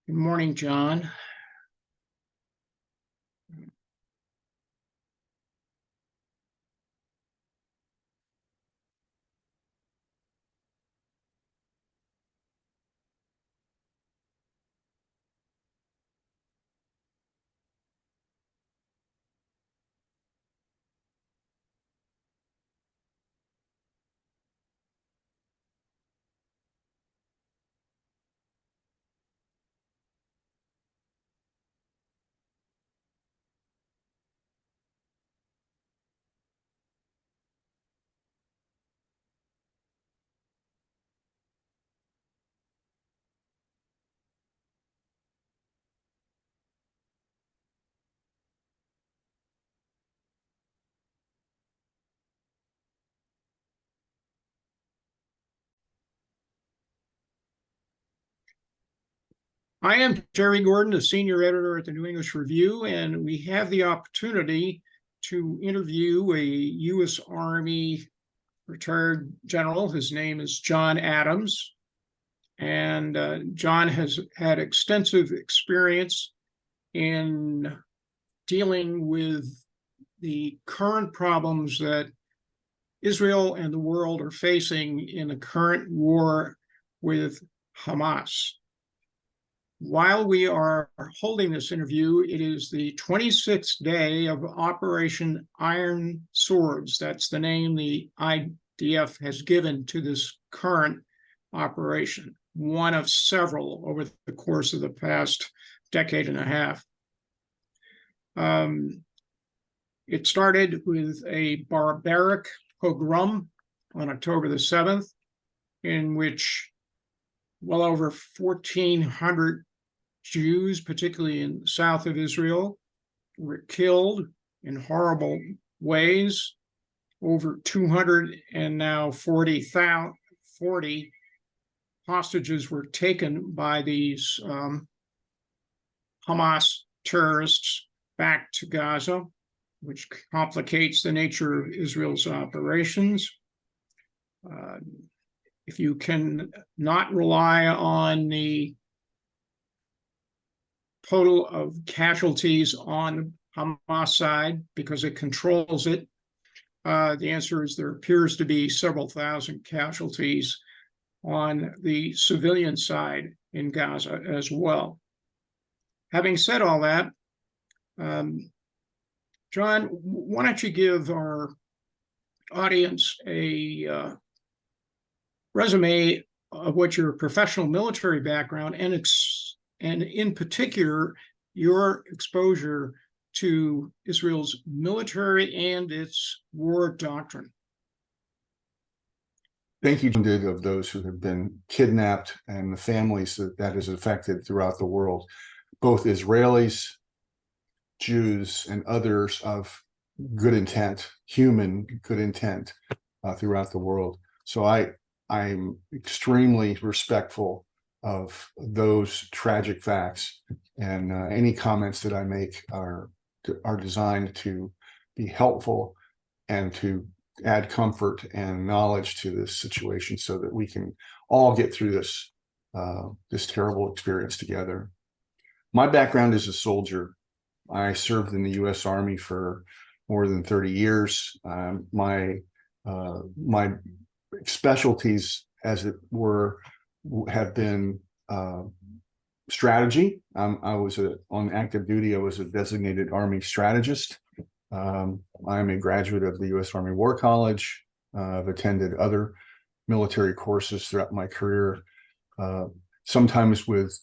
Good morning, John. I am Terry Gordon, the senior editor at the New English Review, and we have the opportunity to interview a US Army retired general. His name is John Adams, and John has had extensive experience in dealing with the current problems that Israel and the world are facing in the current war with Hamas. While we are holding this interview, it is the 26th day of Operation Iron Swords. That's the name the IDF has given to this current operation, one of several over the course of the past decade and a half. It started with a barbaric pogrom on October the 7th, in which well over 1,400 Jews, particularly in the south of Israel, were killed in horrible ways. Over 200 and now 40 hostages were taken by these Hamas terrorists back to Gaza, which complicates the nature of Israel's operations. If you can not rely on the total of casualties on Hamas side because it controls it, the answer is there appears to be several thousand casualties on the civilian side in Gaza as well. Having said all that, John, why don't you give our audience a resume of what your professional military background and in particular, your exposure to Israel's military and its war doctrine. Thank you, John, of those who have been kidnapped and the families that has affected throughout the world, both Israelis, Jews, and others of good intent, human good intent throughout the world. So I'm extremely respectful of those tragic facts, and any comments that I make are designed to be helpful and to add comfort and knowledge to this situation so that we can all get through this terrible experience together. My background is a soldier. I served in the US Army for more than 30 years. My specialties, as it were, have been strategy. I was on active duty. I was a designated Army strategist. I'm a graduate of the US Army War College. I've attended other military courses throughout my career, sometimes with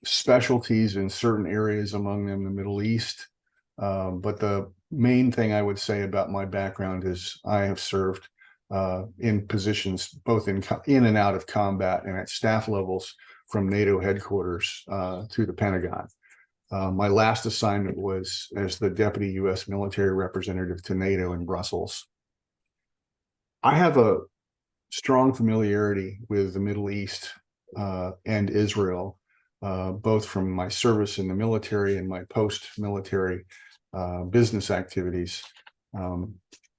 specialties in certain areas, among them the Middle East. But the main thing I would say about my background is I have served in positions both in and out of combat and at staff levels, from NATO headquarters to the Pentagon. My last assignment was as the Deputy U.S. Military Representative to NATO in Brussels. I have a strong familiarity with the Middle East and Israel, both from my service in the military and my post-military business activities.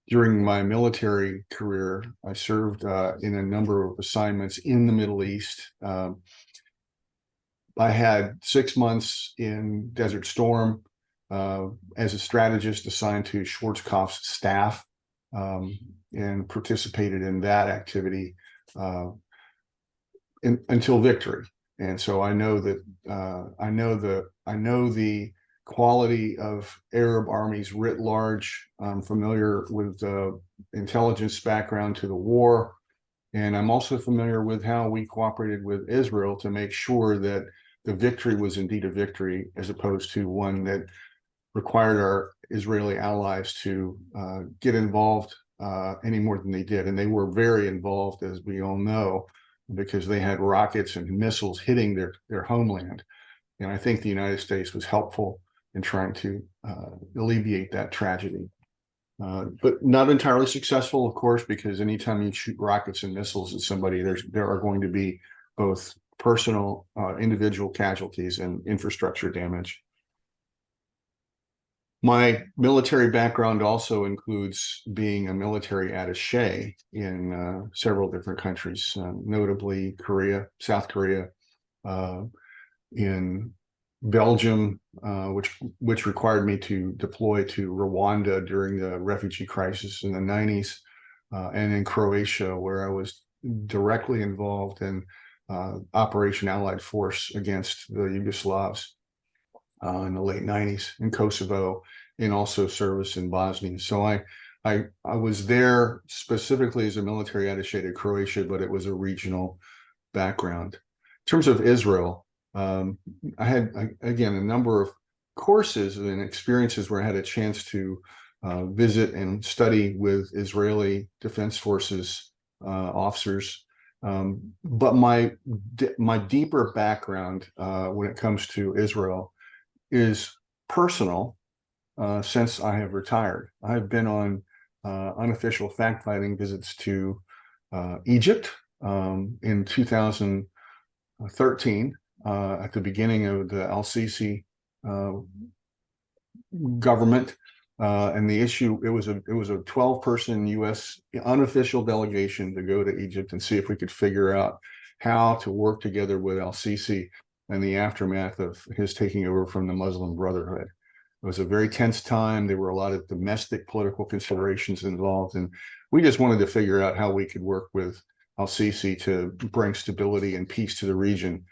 During my military career, I served in a number of assignments in the Middle East, I had 6 months in Desert Storm as a strategist assigned to Schwarzkopf's staff, and participated in that activity until victory. And so I know that I know the quality of Arab armies writ large. I'm familiar with the intelligence background to the war. And I'm also familiar with how we cooperated with Israel to make sure that the victory was indeed a victory, as opposed to one that required our Israeli allies to get involved any more than they did. And they were very involved, as we all know, because they had rockets and missiles hitting their homeland. And I think the United States was helpful in trying to alleviate that tragedy. But not entirely successful, of course, because anytime you shoot rockets and missiles at somebody, there are going to be both personal, individual casualties and infrastructure damage. My military background also includes being a military attaché in several different countries, notably Korea, South Korea, in Belgium, which required me to deploy to Rwanda during the refugee crisis in the 90s, and in Croatia, where I was directly involved in Operation Allied Force against the Yugoslavs in the late 90s, in Kosovo, and also service in Bosnia. So I was there specifically as a military attaché to Croatia, but it was a regional background. In terms of Israel, I had, again, a number of courses and experiences where I had a chance to visit and study with Israeli Defense Forces officers. But my deeper background when it comes to Israel is personal. Since I have retired, I've been on unofficial fact-finding visits to Egypt in 2013 at the beginning of the Al-Sisi government, and the issue, it was a 12-person U.S. unofficial delegation to go to Egypt and see if we could figure out how to work together with Al-Sisi in the aftermath of his taking over from the Muslim Brotherhood. It was a very tense time. There were a lot of domestic political considerations involved, and we just wanted to figure out how we could work with Al-Sisi to bring stability and peace to the region.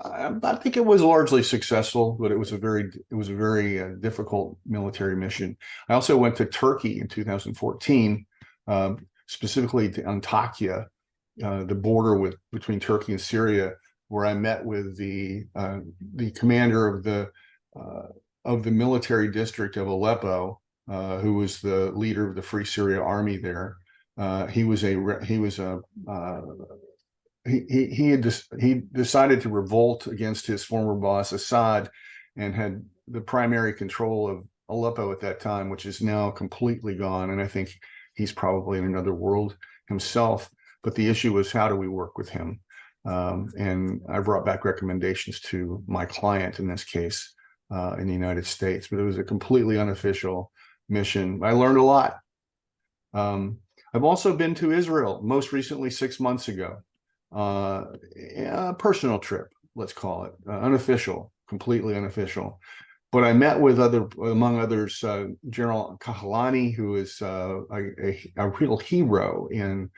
I think it was largely successful, but it was a very difficult military mission. I also went to Turkey in 2014, specifically to Antakya, the border between Turkey and Syria, where I met with the commander of the military district of Aleppo, who was the leader of the Free Syria Army there. He decided to revolt against his former boss Assad, and had the primary control of Aleppo at that time, which is now completely gone. And I think he's probably in another world himself. But the issue was, how do we work with him? And I brought back recommendations to my client in this case in the United States, but it was a completely unofficial mission. I learned a lot. I've also been to Israel, most recently 6 months ago. A personal trip, let's call it, unofficial, completely unofficial. But I met with among others, General Kahalani, who is a real hero in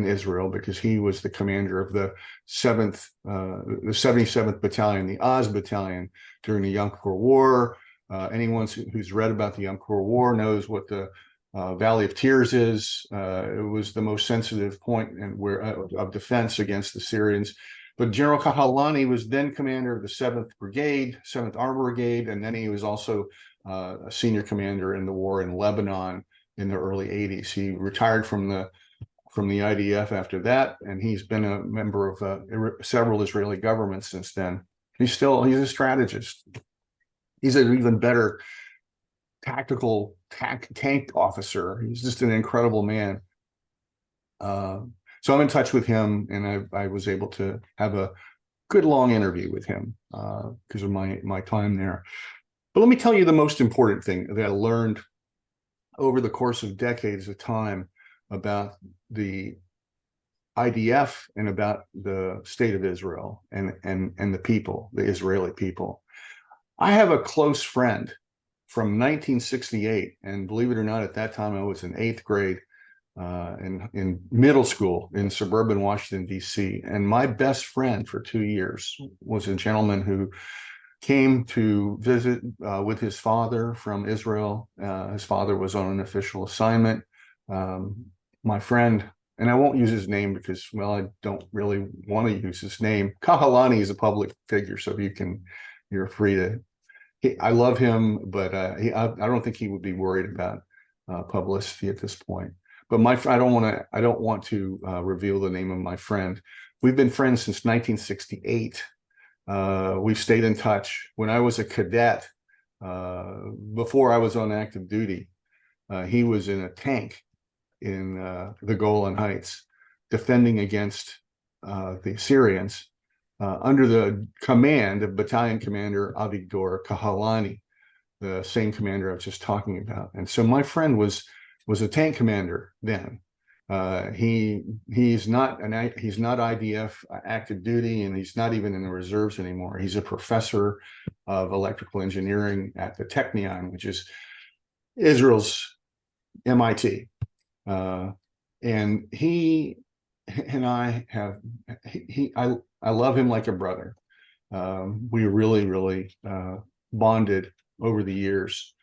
Israel, because he was the commander of the 77th Battalion, the Oz Battalion, during the Yom Kippur War. Anyone who's read about the Yom Kippur War knows what the Valley of Tears is. It was the most sensitive point of defense against the Syrians. But General Kahalani was then commander of the 7th Brigade, 7th Armor Brigade, and then he was also a senior commander in the war in Lebanon in the early 80s. He retired from the IDF after that, and he's been a member of several Israeli governments since then. He's a strategist. He's an even better tactical tank officer. He's just an incredible man. So I'm in touch with him, and I was able to have a good long interview with him because of my time there. But let me tell you the most important thing that I learned over the course of decades of time about the IDF and about the state of Israel and the people, the Israeli people. I have a close friend from 1968, and believe it or not, at that time I was in 8th grade in middle school in suburban Washington, D.C. And my best friend for 2 years was a gentleman who came to visit with his father from Israel. His father was on an official assignment. My friend, and I won't use his name because, well, I don't really want to use his name. Kahalani is a public figure, so you're free to. I love him, but I don't think he would be worried about publicity at this point. But I don't want to reveal the name of my friend. We've been friends since 1968. We've stayed in touch. When I was a cadet, before I was on active duty, he was in a tank in the Golan Heights, defending against the Syrians under the command of Battalion Commander Avigdor Kahalani, the same commander I was just talking about. And so my friend was a tank commander then. He's not IDF active duty, and he's not even in the reserves anymore. He's a professor of electrical engineering at the Technion, which is Israel's MIT. And he and I have I love him like a brother. We really bonded over the years.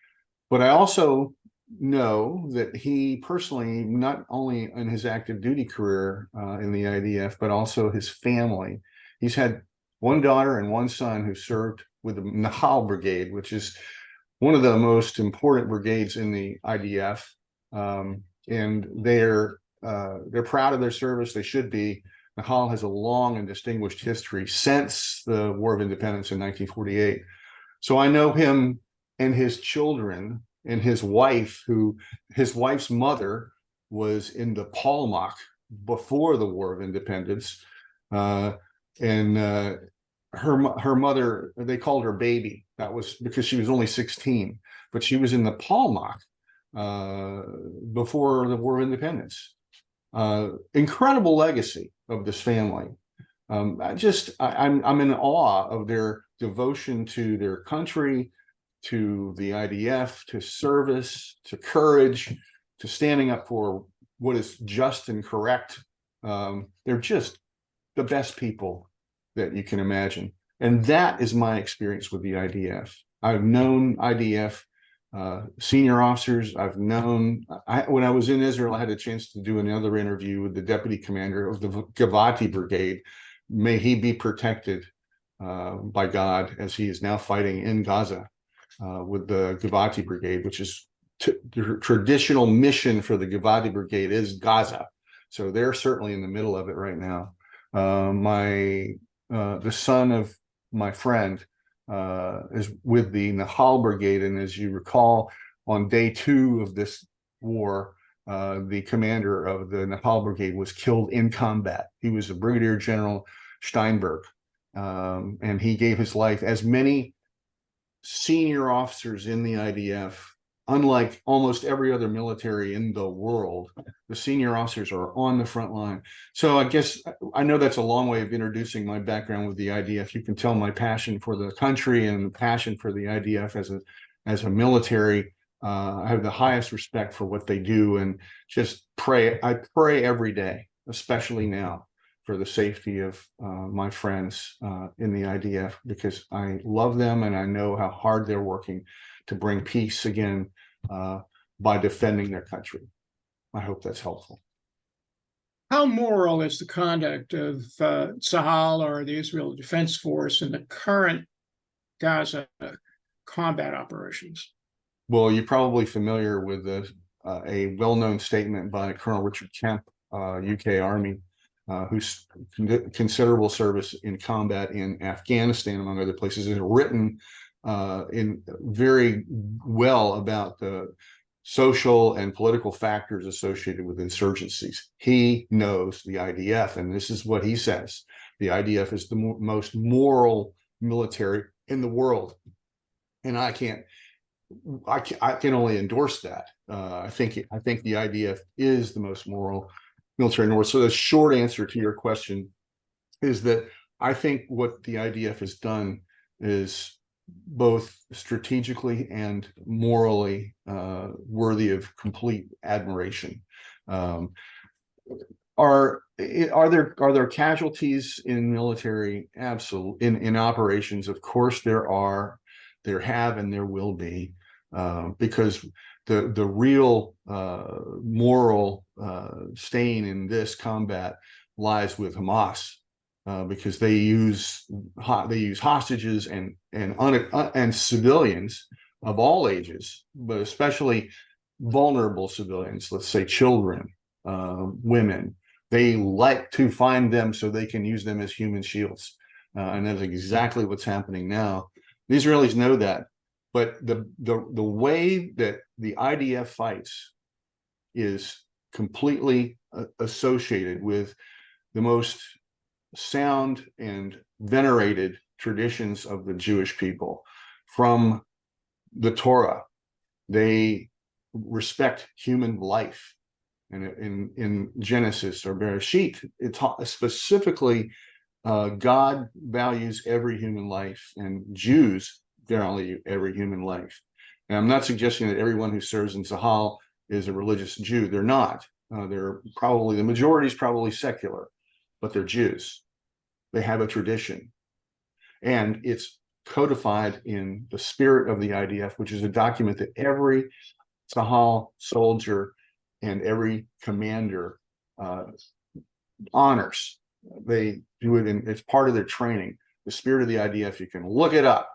But I also know that he personally, not only in his active duty career in the IDF, but also his family. He's had one daughter and one son who served with the Nahal Brigade, which is one of the most important brigades in the IDF. And they're proud of their service. They should be. Nahal has a long and distinguished history since the War of Independence in 1948. So I know him and his children and his wife, his wife's mother was in the Palmach before the War of Independence. Her mother, they called her baby. That was because she was only 16, but she was in the Palmach before the War of Independence. Incredible legacy of this family. I'm in awe of their devotion to their country, to the IDF, to service, to courage, to standing up for what is just and correct. They're just the best people that you can imagine. And that is my experience with the IDF. I've known IDF senior officers. When I was in Israel, I had a chance to do another interview with the deputy commander of the Givati Brigade. May he be protected by God as he is now fighting in Gaza with the Givati Brigade, which is the traditional mission for the Givati Brigade is Gaza. So they're certainly in the middle of it right now. The son of my friend is with the Nahal Brigade, and as you recall, on day 2 of this war, the commander of the Nahal Brigade was killed in combat. He was a Brigadier General Steinberg, and he gave his life. As many senior officers in the IDF, unlike almost every other military in the world, the senior officers are on the front line. So I guess I know that's a long way of introducing my background with the IDF. You can tell my passion for the country and passion for the IDF as a military. I have the highest respect for what they do, and just pray. I pray every day, especially now, for the safety of my friends in the IDF, because I love them and I know how hard they're working to bring peace again by defending their country. I hope that's helpful. How moral is the conduct of Tzahal or the Israel Defense Force in the current Gaza combat operations? Well, you're probably familiar with a well-known statement by Colonel Richard Kemp, UK Army, who's considerable service in combat in Afghanistan, among other places, has written in very well about the social and political factors associated with insurgencies. He knows the IDF, and this is what he says: the IDF is the most moral military in the world, and I can only endorse that. I think the IDF is the most moral military north. So the short answer to your question is that I think what the IDF has done is both strategically and morally worthy of complete admiration. Are there casualties in military? Absolutely. In operations, of course there are, there have, and there will be, because the real moral stain in this combat lies with Hamas, because they use hostages and civilians of all ages, but especially vulnerable civilians. Let's say children, women. They like to find them so they can use them as human shields, and that's exactly what's happening now. The Israelis know that, but the way that the IDF fights is completely associated with the most sound and venerated traditions of the Jewish people. From the Torah, they respect human life. And in Genesis or Bereshit, it specifically, God values every human life, and Jews value every human life. And I'm not suggesting that everyone who serves in Tzahal is a religious Jew. They're not. They're probably, the majority is probably secular, but they're Jews. They have a tradition, and it's codified in the spirit of the IDF, which is a document that every Tzahal soldier and every commander honors. They do it, and it's part of their training. The spirit of the IDF, you can look it up,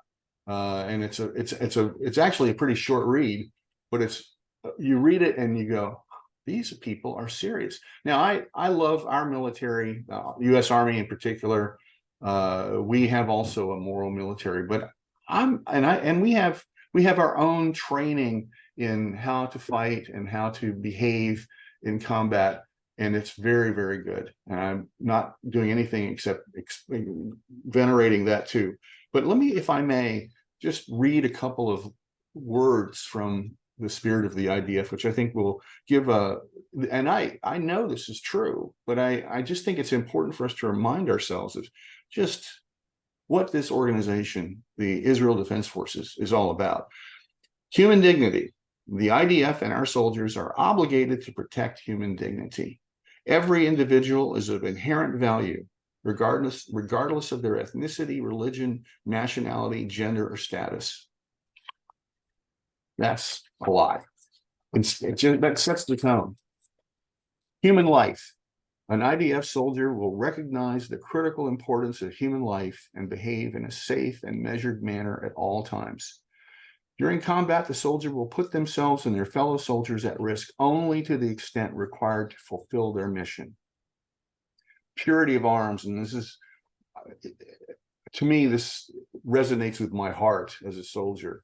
and it's actually a pretty short read, but you read it and you go, these people are serious. Now, I love our military, US Army in particular. We have also a moral military, but we have our own training in how to fight and how to behave in combat, and it's very, very good. And I'm not doing anything except venerating that too. But let me, if I may, just read a couple of words from the spirit of the IDF, which I think will give and I know this is true, but I just think it's important for us to remind ourselves of just what this organization, the Israel Defense Forces, is all about. Human dignity. The IDF and our soldiers are obligated to protect human dignity. Every individual is of inherent value, regardless of their ethnicity, religion, nationality, gender, or status. That's a lie. That sets the tone. Human life. An IDF soldier will recognize the critical importance of human life and behave in a safe and measured manner at all times. During combat, the soldier will put themselves and their fellow soldiers at risk only to the extent required to fulfill their mission. Purity of arms, and this is, to me, this resonates with my heart as a soldier.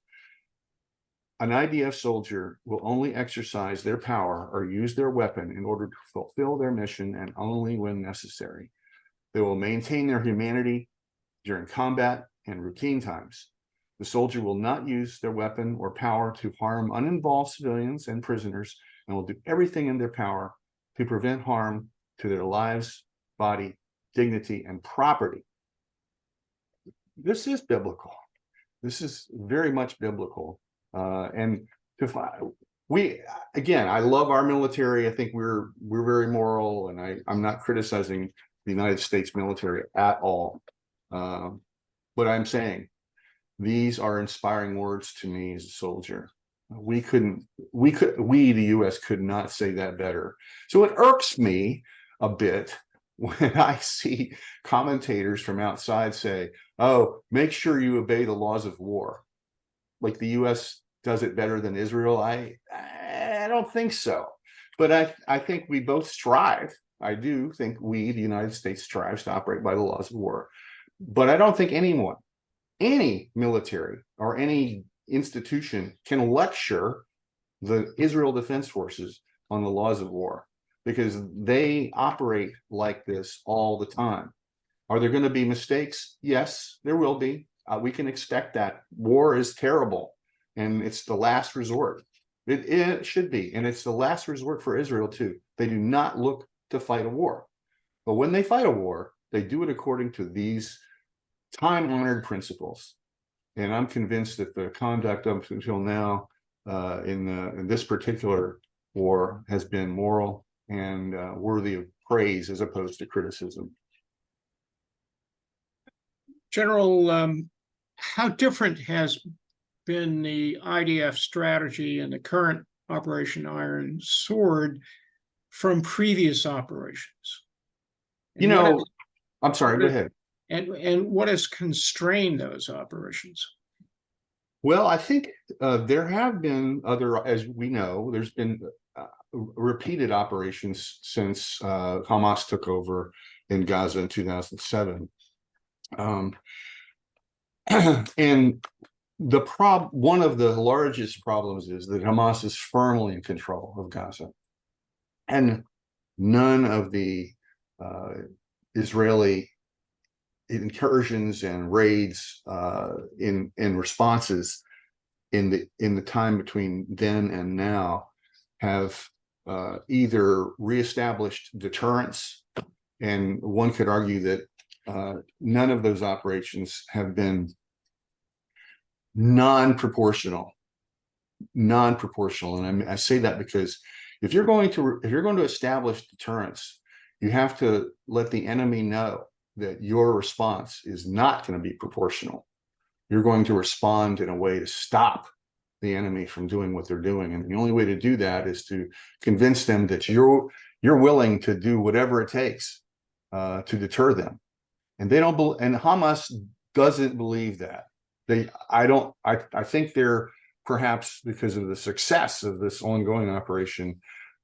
An IDF soldier will only exercise their power or use their weapon in order to fulfill their mission, and only when necessary. They will maintain their humanity during combat and routine times. The soldier will not use their weapon or power to harm uninvolved civilians and prisoners, and will do everything in their power to prevent harm to their lives, body, dignity, and property. This is biblical. This is very much biblical. And I love our military. I think we're very moral, and I'm not criticizing the United States military at all. But I'm saying these are inspiring words to me as a soldier. We, the US, could not say that better. So it irks me a bit when I see commentators from outside say, oh, make sure you obey the laws of war. Like the US does it better than Israel. I don't think so. But I think we both strive. I do think the United States, strives to operate by the laws of war. But I don't think any military or any institution can lecture the Israel Defense Forces on the laws of war, because they operate like this all the time. Are there going to be mistakes? Yes, there will be. We can expect that. War is terrible, and it's the last resort. It should be, and it's the last resort for Israel too. They do not look to fight a war. But when they fight a war, they do it according to these time-honored principles. And I'm convinced that the conduct up until now in this particular war has been moral and worthy of praise as opposed to criticism. General, how different has been the IDF strategy and the current Operation Iron Sword from previous operations? You know, I'm sorry, go ahead. And what has constrained those operations? Well, I think there have been other, as we know, there's been repeated operations since Hamas took over in Gaza in 2007. And one of the largest problems is that Hamas is firmly in control of Gaza. And none of the Israeli incursions and raids in responses in the time between then and now have either reestablished deterrence, and one could argue that none of those operations have been non-proportional. And I say that because if you're going to establish deterrence, you have to let the enemy know that your response is not going to be proportional. You're going to respond in a way to stop the enemy from doing what they're doing. And the only way to do that is to convince them that you're willing to do whatever it takes to deter them. And they don't and Hamas doesn't believe that. I think they're, perhaps because of the success of this ongoing operation,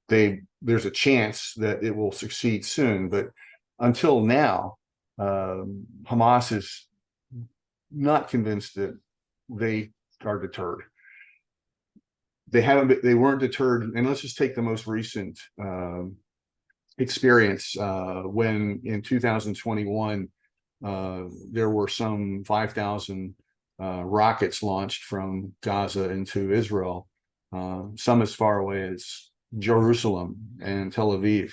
there's a chance that it will succeed soon. But until now, Hamas is not convinced that they are deterred. They weren't deterred. And let's just take the most recent experience when in 2021 there were some 5,000 rockets launched from Gaza into Israel, some as far away as Jerusalem and Tel Aviv.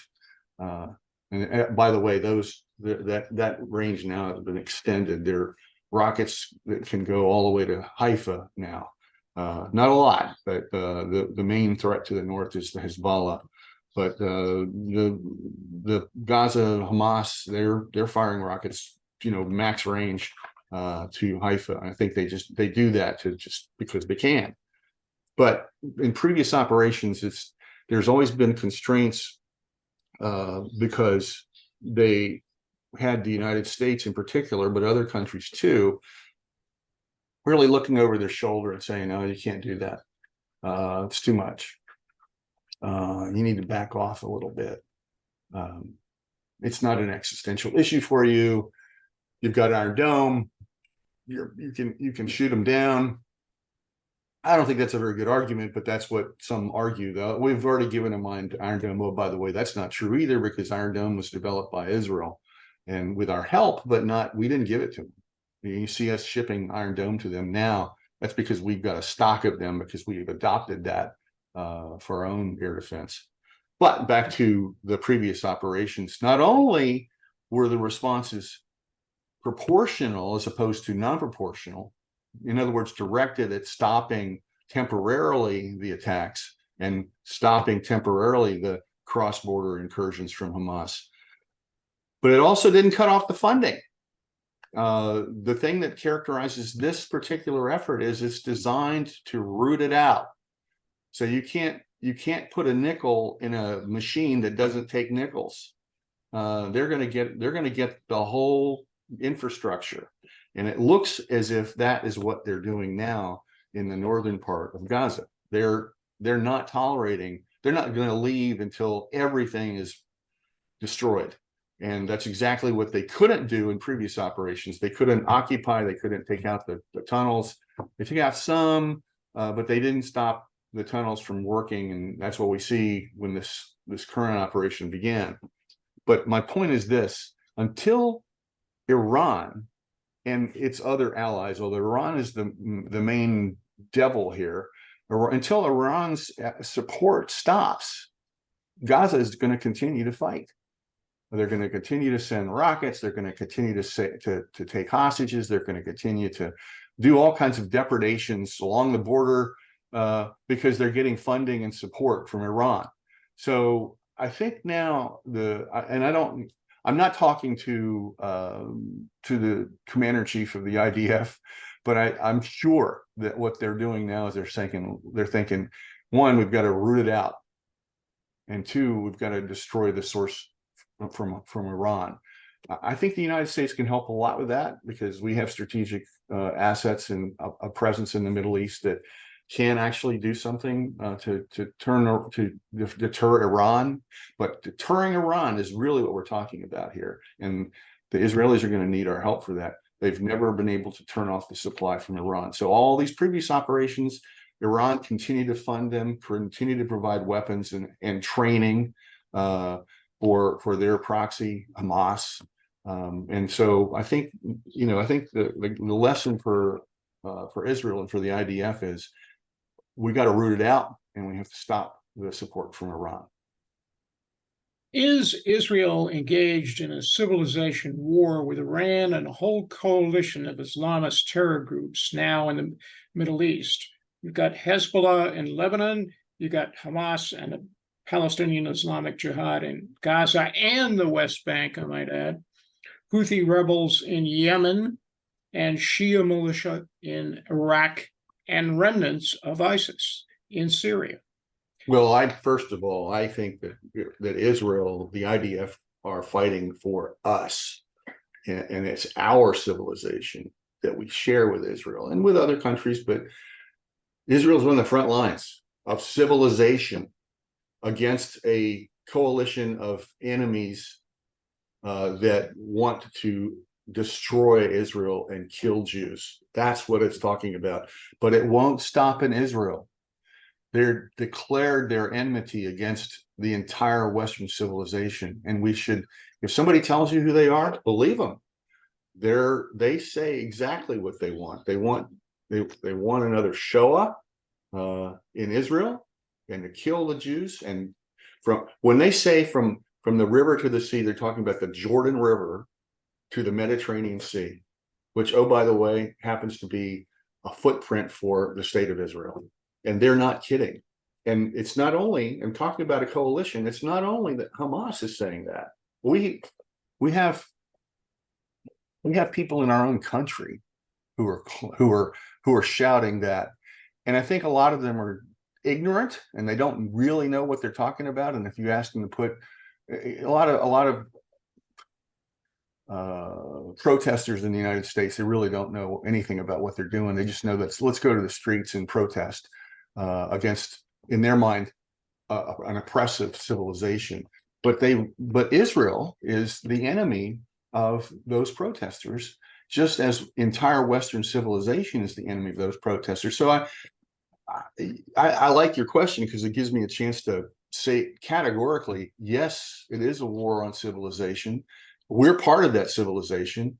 And by the way, that range now has been extended. There are rockets that can go all the way to Haifa now. Not a lot, but the main threat to the north is the Hezbollah. But the Gaza Hamas, they're firing rockets, max range to Haifa. I think they do that just because they can. But in previous operations, there's always been constraints because they had the United States in particular, but other countries too, really looking over their shoulder and saying, "No, you can't do that. It's too much. You need to back off a little bit. It's not an existential issue for you. You've got Iron Dome. You can shoot them down." I don't think that's a very good argument, but that's what some argue. Though we've already given a mind to Iron Dome. Oh, by the way, that's not true either, because Iron Dome was developed by Israel, and with our help, but we didn't give it to them. You see us shipping Iron Dome to them now. That's because we've got a stock of them, because we've adopted that for our own air defense. But back to the previous operations, not only were the responses proportional as opposed to non-proportional, in other words, directed at stopping temporarily the attacks and stopping temporarily the cross-border incursions from Hamas, but it also didn't cut off the funding. The thing that characterizes this particular effort is it's designed to root it out. So you can't put a nickel in a machine that doesn't take nickels. They're going to get the whole infrastructure, and it looks as if that is what they're doing now in the northern part of Gaza. They're not tolerating. They're not going to leave until everything is destroyed. And that's exactly what they couldn't do in previous operations. They couldn't occupy, they couldn't take out the tunnels. They took out some, but they didn't stop the tunnels from working. And that's what we see when this current operation began. But my point is this: until Iran and its other allies, although Iran is the main devil here, until Iran's support stops, Gaza is going to continue to fight. They're going to continue to send rockets. They're going to continue to take hostages. They're going to continue to do all kinds of depredations along the border because they're getting funding and support from Iran. So I think now I'm not talking to the commander-in-chief of the IDF, but I'm sure that what they're doing now is they're thinking, one, we've got to root it out, and two, we've got to destroy the source from Iran. I think the United States can help a lot with that because we have strategic assets and a presence in the Middle East that can actually do something to deter Iran. But deterring Iran is really what we're talking about here, and the Israelis are going to need our help for that. They've never been able to turn off the supply from Iran. So all these previous operations, Iran continued to fund them, continue to provide weapons and training for their proxy Hamas. And so I think the lesson for Israel and for the IDF is we got to root it out, and we have to stop the support from Iran. Is Israel engaged in a civilization war with Iran and a whole coalition of Islamist terror groups now in the Middle East? You've got Hezbollah in Lebanon, you've got Hamas and the Palestinian Islamic Jihad in Gaza and the West Bank, I might add, Houthi rebels in Yemen, and Shia militia in Iraq, and remnants of ISIS in Syria. Well, first of all, I think that Israel, the IDF, are fighting for us, and it's our civilization that we share with Israel and with other countries. But Israel is on the front lines of civilization against a coalition of enemies that want to destroy Israel and kill Jews. That's what it's talking about. But it won't stop in Israel. They're declared their enmity against the entire Western civilization. And we should, if somebody tells you who they are, believe them. They say exactly what they want. They want another Shoah in Israel, and to kill the Jews. And when they say from the river to the sea, they're talking about the Jordan River to the Mediterranean Sea, which, oh, by the way, happens to be a footprint for the state of Israel. And they're not kidding. And it's not only, I'm talking about a coalition, it's not only that Hamas is saying that. We have people in our own country who are shouting that. And I think a lot of them are ignorant and they don't really know what they're talking about. And if you ask them to put a lot of protesters in the United States, they really don't know anything about what they're doing. They just know that let's go to the streets and protest against, in their mind, an oppressive civilization. But Israel is the enemy of those protesters, just as entire Western civilization is the enemy of those protesters. So I like your question because it gives me a chance to say categorically, yes, it is a war on civilization. We're part of that civilization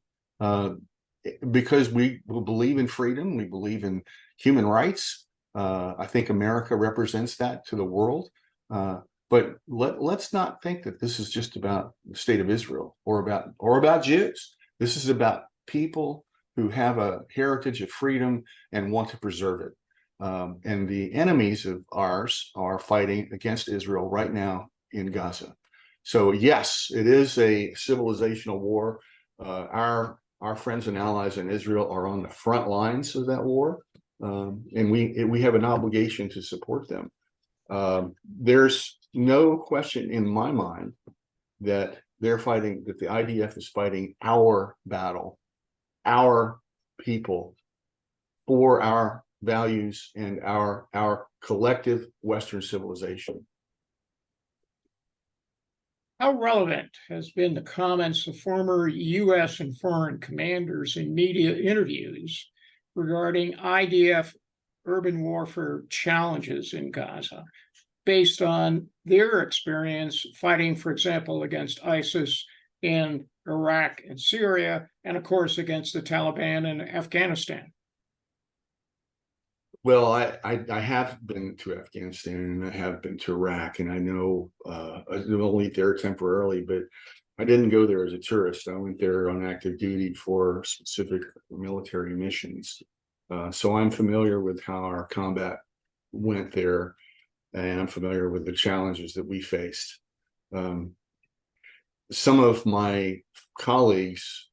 because we believe in freedom. We believe in human rights. I think America represents that to the world. But let's not think that this is just about the state of Israel or about Jews. This is about people who have a heritage of freedom and want to preserve it. And the enemies of ours are fighting against Israel right now in Gaza. So yes, it is a civilizational war. Our friends and allies in Israel are on the front lines of that war, and we have an obligation to support them. There's no question in my mind that they're fighting, that the IDF is fighting our battle, our people, for our values and our collective Western civilization. How relevant has been the comments of former U.S. and foreign commanders in media interviews regarding IDF urban warfare challenges in Gaza, based on their experience fighting, for example, against ISIS in Iraq and Syria, and of course against the Taliban in Afghanistan? Well, I have been to Afghanistan and I have been to Iraq, and I know I was only there temporarily, but I didn't go there as a tourist. I went there on active duty for specific military missions. So I'm familiar with how our combat went there, and I'm familiar with the challenges that we faced. Some of my colleagues,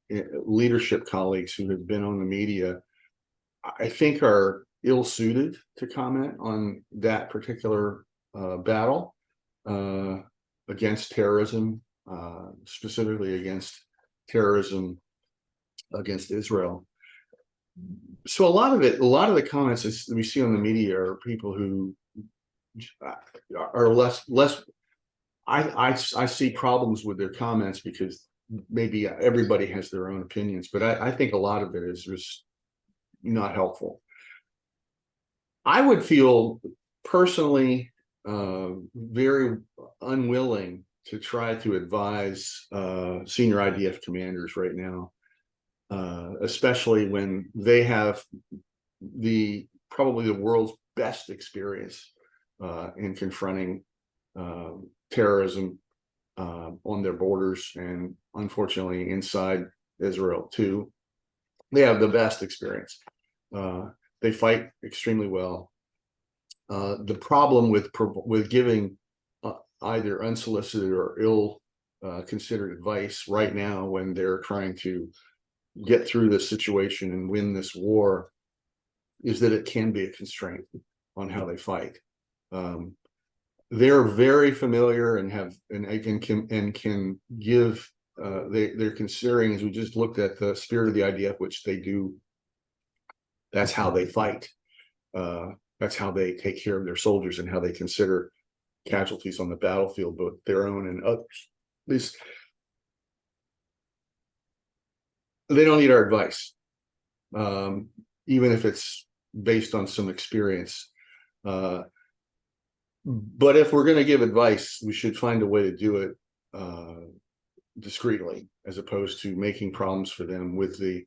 leadership colleagues who have been on the media, I think are ill-suited to comment on that particular battle against terrorism, specifically against terrorism against Israel. So a lot of the comments that we see on the media are people who are less. I see problems with their comments because maybe everybody has their own opinions, but I think a lot of it is just not helpful. I would feel personally very unwilling to try to advise senior IDF commanders right now, especially when they have probably the world's best experience in confronting terrorism on their borders, and unfortunately inside Israel too. They have the best experience. They fight extremely well. The problem with giving either unsolicited or ill considered advice right now, when they're trying to get through this situation and win this war, is that it can be a constraint on how they fight. They're very familiar and can give. They're considering, as we just looked at, the spirit of the IDF, which they do. That's how they fight. That's how they take care of their soldiers and how they consider casualties on the battlefield, both their own and others. They don't need our advice, even if it's based on some experience. But if we're going to give advice, we should find a way to do it discreetly, as opposed to making problems for them with the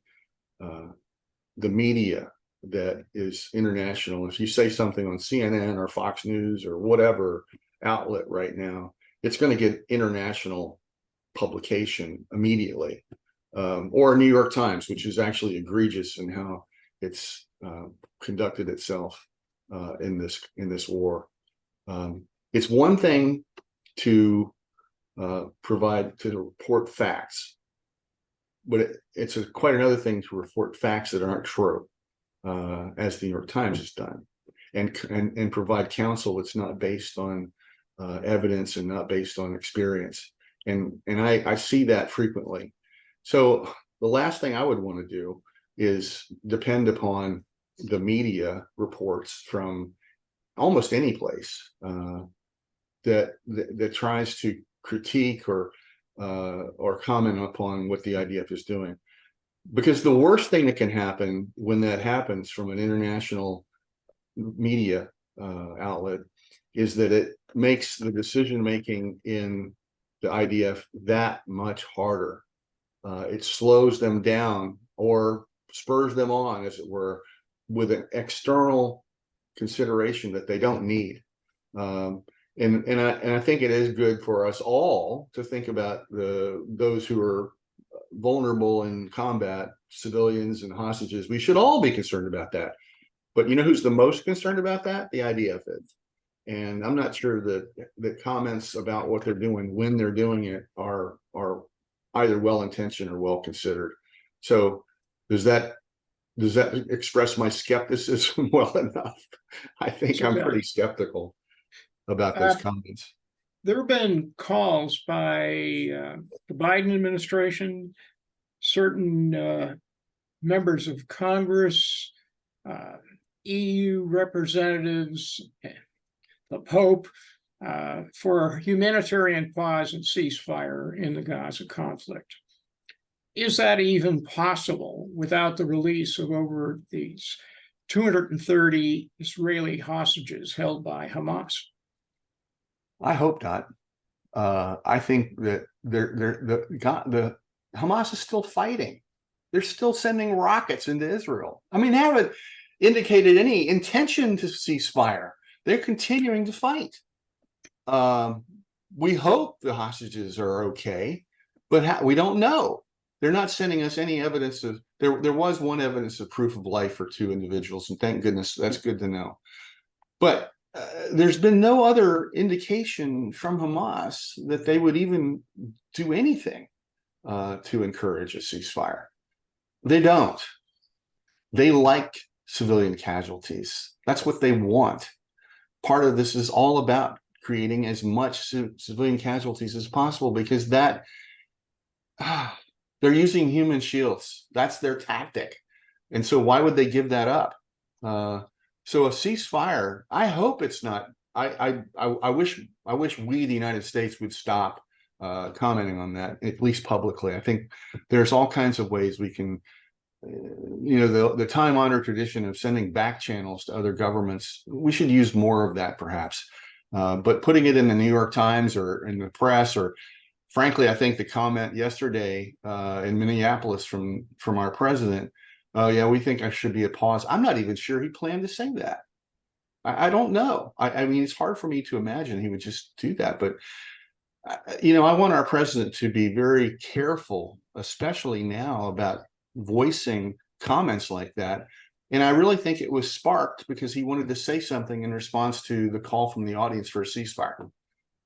media that is international. If you say something on CNN or Fox News or whatever outlet right now, it's going to get international publication immediately, or New York Times, which is actually egregious in how it's conducted itself in this war. It's one thing to report facts, but it's quite another thing to report facts that aren't true, as the New York Times has done, and provide counsel that's not based on evidence and not based on experience. And I see that frequently. So the last thing I would want to do is depend upon the media reports from almost any place that tries to critique or comment upon what the IDF is doing. Because the worst thing that can happen when that happens from an international media outlet is that it makes the decision making in the IDF that much harder. It slows them down or spurs them on, as it were, with an external consideration that they don't need. And I think it is good for us all to think about those who are vulnerable in combat, civilians and hostages. We should all be concerned about that. But you know who's the most concerned about that? The IDF is. And I'm not sure that the comments about what they're doing when they're doing it are either well-intentioned or well-considered. So does that express my skepticism well enough? I think I'm pretty skeptical about those comments. There have been calls by the Biden administration, certain members of Congress, EU representatives, the Pope, for humanitarian pause and ceasefire in the Gaza conflict. Is that even possible without the release of over these 230 Israeli hostages held by Hamas? I hope not. I think that the Hamas is still fighting. They're still sending rockets into Israel. I mean, they haven't indicated any intention to cease fire. They're continuing to fight. we hope the hostages are okay, but we don't know. They're not sending us any evidence of, there was one evidence of proof of life for 2 individuals, and thank goodness, that's good to know. But there's been no other indication from Hamas that they would even do anything to encourage a ceasefire. They don't. They like civilian casualties. That's what they want. Part of this is all about creating as much civilian casualties as possible, because that they're using human shields. That's their tactic. And so why would they give that up? So a ceasefire, I hope it's not. I wish we, the United States, would stop commenting on that, at least publicly. I think there's all kinds of ways we can, the time-honored tradition of sending back channels to other governments, we should use more of that, perhaps. But putting it in the New York Times or in the press, or frankly, I think the comment yesterday in Minneapolis from our president, oh yeah, we think there should be a pause. I'm not even sure he planned to say that. I don't know. I mean, it's hard for me to imagine he would just do that. But, I want our president to be very careful, especially now, about voicing comments like that. And I really think it was sparked because he wanted to say something in response to the call from the audience for a ceasefire.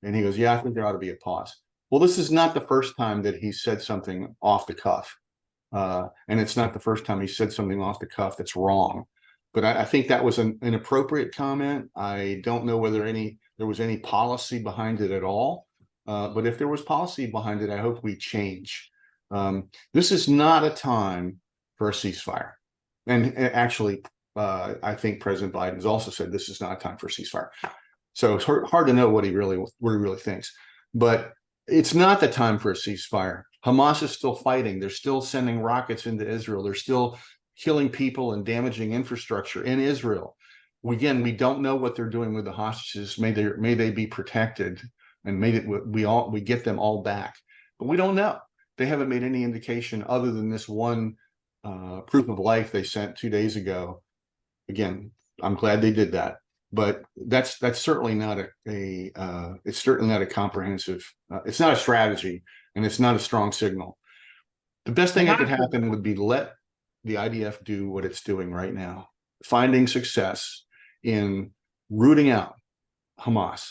And he goes, yeah, I think there ought to be a pause. Well, this is not the first time that he said something off the cuff. And it's not the first time he said something off the cuff that's wrong. But I think that was an inappropriate comment. I don't know whether there was any policy behind it at all. But if there was policy behind it, I hope we change. This is not a time for a ceasefire. And actually, I think President Biden has also said this is not a time for a ceasefire. So it's hard to know what he really thinks. But it's not the time for a ceasefire. Hamas is still fighting. They're still sending rockets into Israel. They're still killing people and damaging infrastructure in Israel. Again, we don't know what they're doing with the hostages. May they be protected, and we get them all back. But we don't know. They haven't made any indication other than this one proof of life they sent 2 days ago. Again, I'm glad they did that. But that's certainly not it's certainly not a comprehensive. It's not a strategy, and it's not a strong signal. The best thing that could happen would be let the IDF do what it's doing right now, finding success in rooting out Hamas,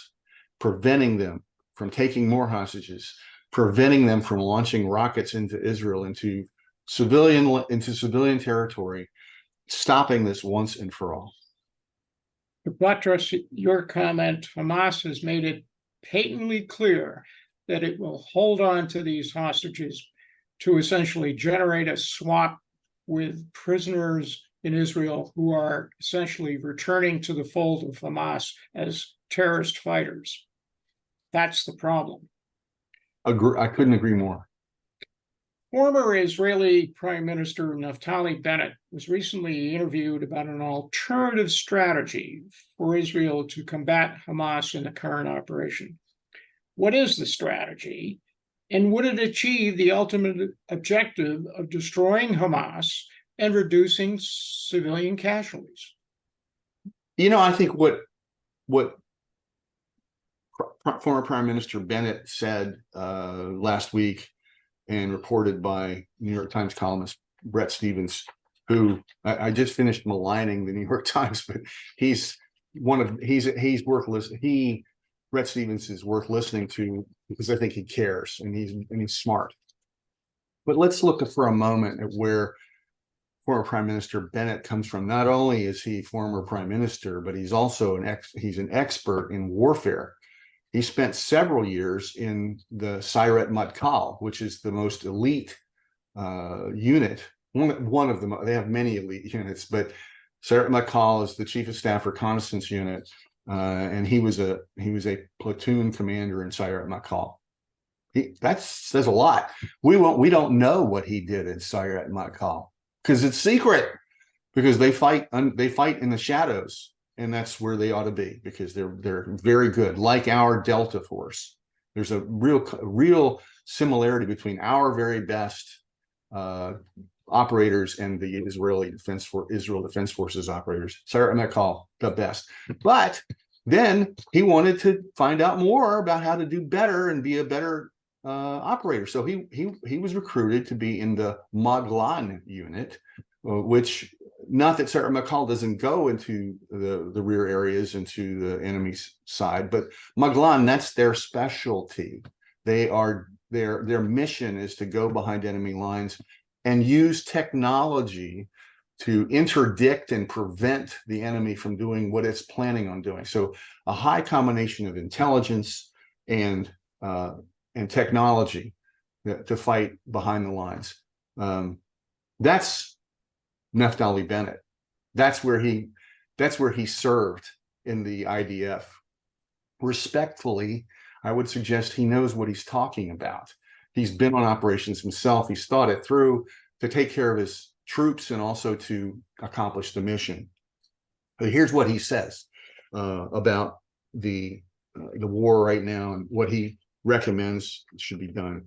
preventing them from taking more hostages, preventing them from launching rockets into Israel, into civilian territory, stopping this once and for all. To buttress your comment, Hamas has made it patently clear that it will hold on to these hostages to essentially generate a swap with prisoners in Israel who are essentially returning to the fold of Hamas as terrorist fighters. That's the problem. I couldn't agree more. Former Israeli Prime Minister Naftali Bennett was recently interviewed about an alternative strategy for Israel to combat Hamas in the current operation. What is the strategy, and would it achieve the ultimate objective of destroying Hamas and reducing civilian casualties? I think what former Prime Minister Bennett said last week, and reported by New York Times columnist Bret Stephens, who I just finished maligning the New York Times, but he's worth listening. Bret Stephens is worth listening to because I think he cares and he's smart. But let's look for a moment at where former Prime Minister Bennett comes from. Not only is he former Prime Minister, but he's also he's an expert in warfare. He spent several years in the Sayeret Matkal, which is the most elite unit. One of them. They have many elite units, but Sayeret Matkal is the Chief of Staff Reconnaissance Unit, and he was a platoon commander in Sayeret Matkal. That says a lot. We don't know what he did in Sayeret Matkal because it's secret. Because they fight in the shadows. And that's where they ought to be, because they're very good, like our Delta Force. There's a real similarity between our very best operators and the Israel Defense Forces operators. Sayeret Matkal, the best. But then he wanted to find out more about how to do better and be a better operator. So he was recruited to be in the Maglan unit, which, not that Sarah McCall doesn't go into the rear areas, into the enemy's side, but Maglan, that's their specialty. Their mission is to go behind enemy lines and use technology to interdict and prevent the enemy from doing what it's planning on doing. So a high combination of intelligence and technology to fight behind the lines. That's Naftali Bennett. That's where he served in the IDF. Respectfully, I would suggest he knows what he's talking about. He's been on operations himself. He's thought it through to take care of his troops and also to accomplish the mission. But here's what he says about the war right now and what he recommends should be done.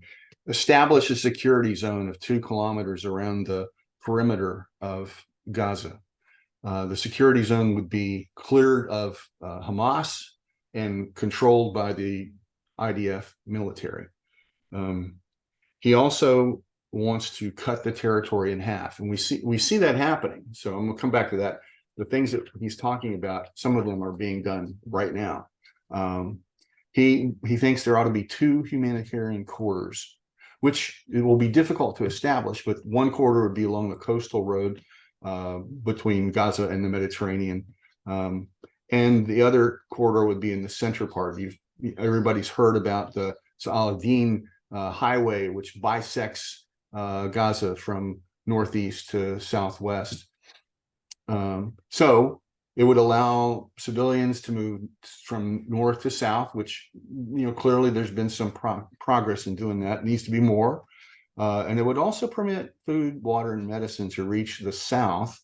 Establish a security zone of 2 kilometers around the perimeter of Gaza. The security zone would be cleared of Hamas and controlled by the IDF military. He also wants to cut the territory in half, and we see that happening. So I'm going to come back to that. The things that he's talking about, some of them are being done right now. He thinks there ought to be 2 humanitarian corridors, which it will be difficult to establish, but one corridor would be along the coastal road between Gaza and the Mediterranean, and the other corridor would be in the center part. Everybody's heard about the Al-Adin highway, which bisects Gaza from northeast to southwest. So it would allow civilians to move from north to south, which, clearly there's been some progress in doing that. It needs to be more. And it would also permit food, water, and medicine to reach the south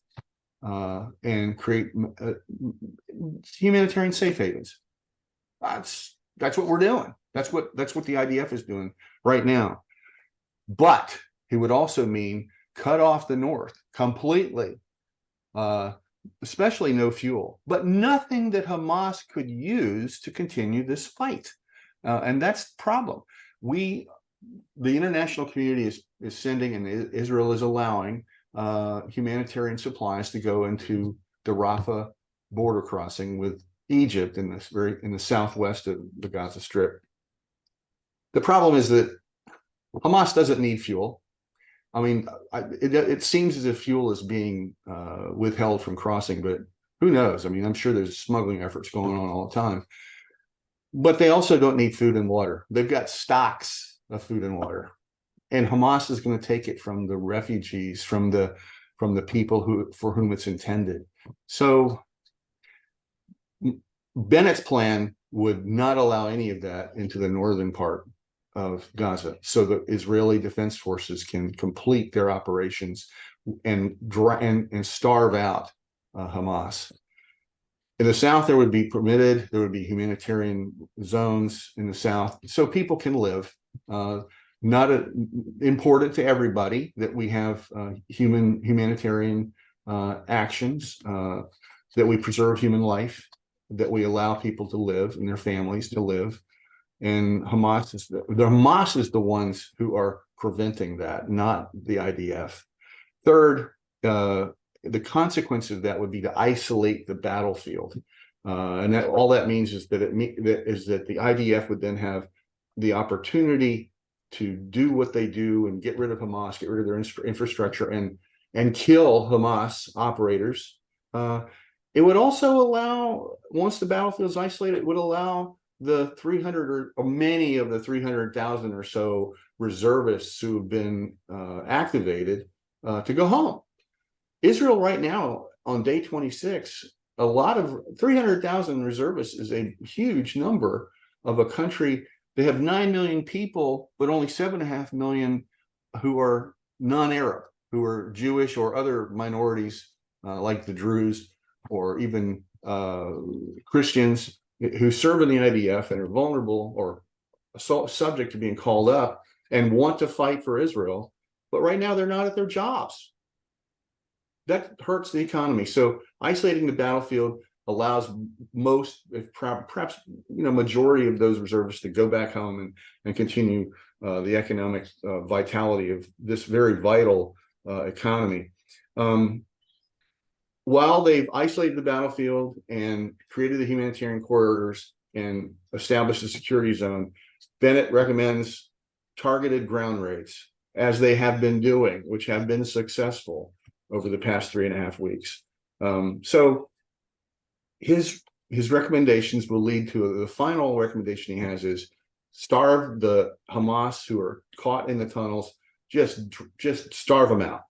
and create humanitarian safe havens. That's what we're doing. That's what the IDF is doing right now. But it would also mean cut off the north completely, especially no fuel, but nothing that Hamas could use to continue this fight. And that's the problem. The international community is sending, and Israel is allowing humanitarian supplies to go into the Rafah border crossing with Egypt in the southwest of the Gaza Strip. The problem is that Hamas doesn't need fuel. I mean, it seems as if fuel is being withheld from crossing, but who knows? I mean, I'm sure there's smuggling efforts going on all the time. But they also don't need food and water. They've got stocks of food and water, and Hamas is going to take it from the refugees, from the people for whom it's intended. So Bennett's plan would not allow any of that into the northern part of Gaza, so the Israeli Defense Forces can complete their operations and starve out Hamas. In the south, there would be humanitarian zones in the south, so people can live. Important to everybody that we have humanitarian actions, that we preserve human life, that we allow people to live and their families to live. And Hamas is the ones who are preventing that, not the IDF. Third, the consequence of that would be to isolate the battlefield, and all that means is that the IDF would then have the opportunity to do what they do and get rid of Hamas, get rid of their infrastructure, and kill Hamas operators. It would also allow, once the battlefield is isolated, it would allow the 300 or many of the 300,000 or so reservists who have been activated to go home. Israel right now on day 26, a lot of 300,000 reservists is a huge number of a country. They have 9 million people, but only 7.5 million who are non-Arab, who are Jewish or other minorities like the Druze or even Christians who serve in the IDF and are vulnerable or subject to being called up and want to fight for Israel. But right now they're not at their jobs. That hurts the economy. So isolating the battlefield allows most, if perhaps majority of those reservists to go back home and continue the economic vitality of this very vital economy. While they've isolated the battlefield and created the humanitarian corridors and established a security zone, Bennett recommends targeted ground raids, as they have been doing, which have been successful over the past 3.5 weeks. So his recommendations will lead to the final recommendation he has is starve the Hamas who are caught in the tunnels, just starve them out.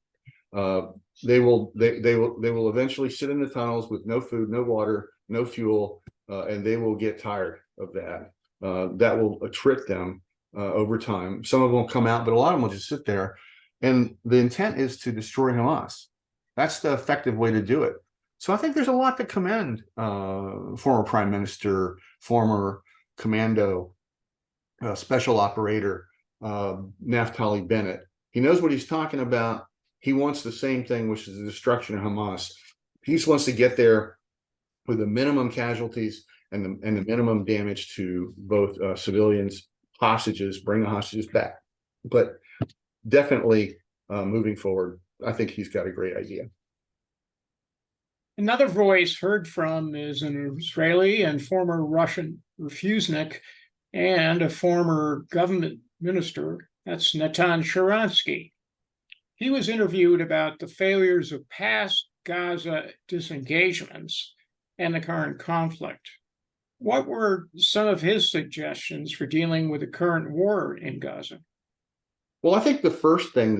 They will eventually sit in the tunnels with no food, no water, no fuel, and they will get tired of that. That will attrit them over time. Some of them will come out, but a lot of them will just sit there. And the intent is to destroy Hamas. That's the effective way to do it. So I think there's a lot to commend former Prime Minister, former commando, special operator, Naftali Bennett. He knows what he's talking about. He wants the same thing, which is the destruction of Hamas. He just wants to get there with the minimum casualties and the minimum damage to both civilians, hostages, bring the hostages back. But definitely moving forward, I think he's got a great idea. Another voice heard from is an Israeli and former Russian refusenik and a former government minister. That's Natan Sharansky. He was interviewed about the failures of past Gaza disengagements and the current conflict. What were some of his suggestions for dealing with the current war in Gaza? Well, I think the first thing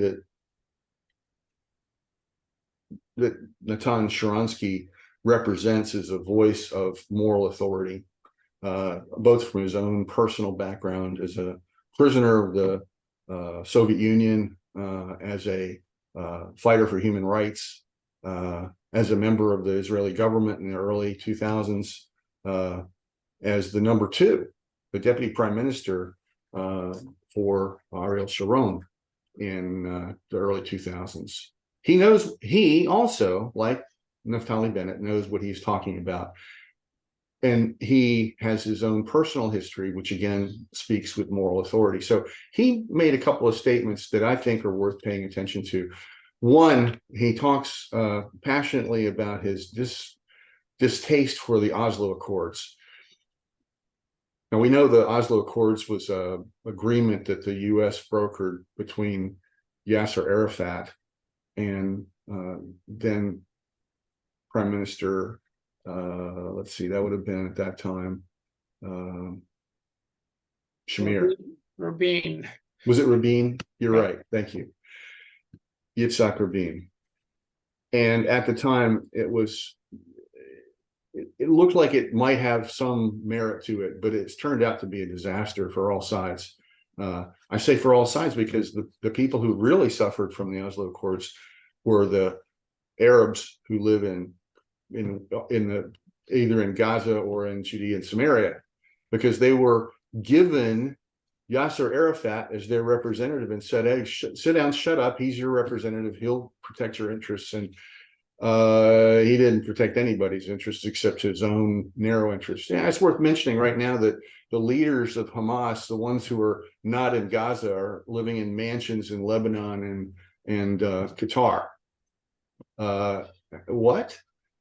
that Natan Sharansky represents is a voice of moral authority, both from his own personal background as a prisoner of the Soviet Union, as a fighter for human rights, as a member of the Israeli government in the early 2000s, as the number 2, the deputy prime minister for Ariel Sharon in the early 2000s. He also, like Naftali Bennett, knows what he's talking about. And he has his own personal history, which again speaks with moral authority. So he made a couple of statements that I think are worth paying attention to. One, he talks passionately about his distaste for the Oslo Accords. Now, we know the Oslo Accords was an agreement that the U.S. brokered between Yasser Arafat and then Prime Minister, let's see, that would have been at that time, Shamir. Rabin. Was it Rabin? You're right. Thank you. Yitzhak Rabin. And at the time, it looked like it might have some merit to it, but it's turned out to be a disaster for all sides. I say for all sides because the people who really suffered from the Oslo Accords were the Arabs who live in either in Gaza or in Judea and Samaria, because they were given Yasser Arafat as their representative and said, "Hey, sit down, shut up. He's your representative. He'll protect your interests." And he didn't protect anybody's interests except his own narrow interests. Yeah, it's worth mentioning right now that the leaders of Hamas, the ones who are not in Gaza, are living in mansions in Lebanon and Qatar. What?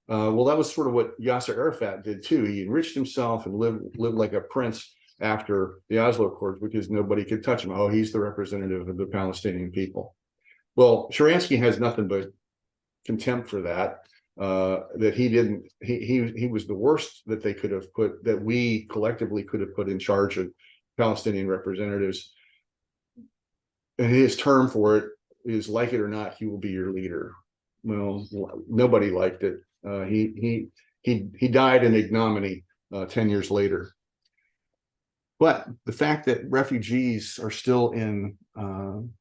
Well, that was sort of what Yasser Arafat did too. He enriched himself and lived like a prince after the Oslo Accords because nobody could touch him. Oh, he's the representative of the Palestinian people. Well, Sharansky has nothing but contempt for that. That he was the worst that they could have put, that we collectively could have put in charge of Palestinian representatives. And his term for it is, like it or not, he will be your leader. Well, nobody liked it. He died in ignominy 10 years later. But the fact that refugees are still in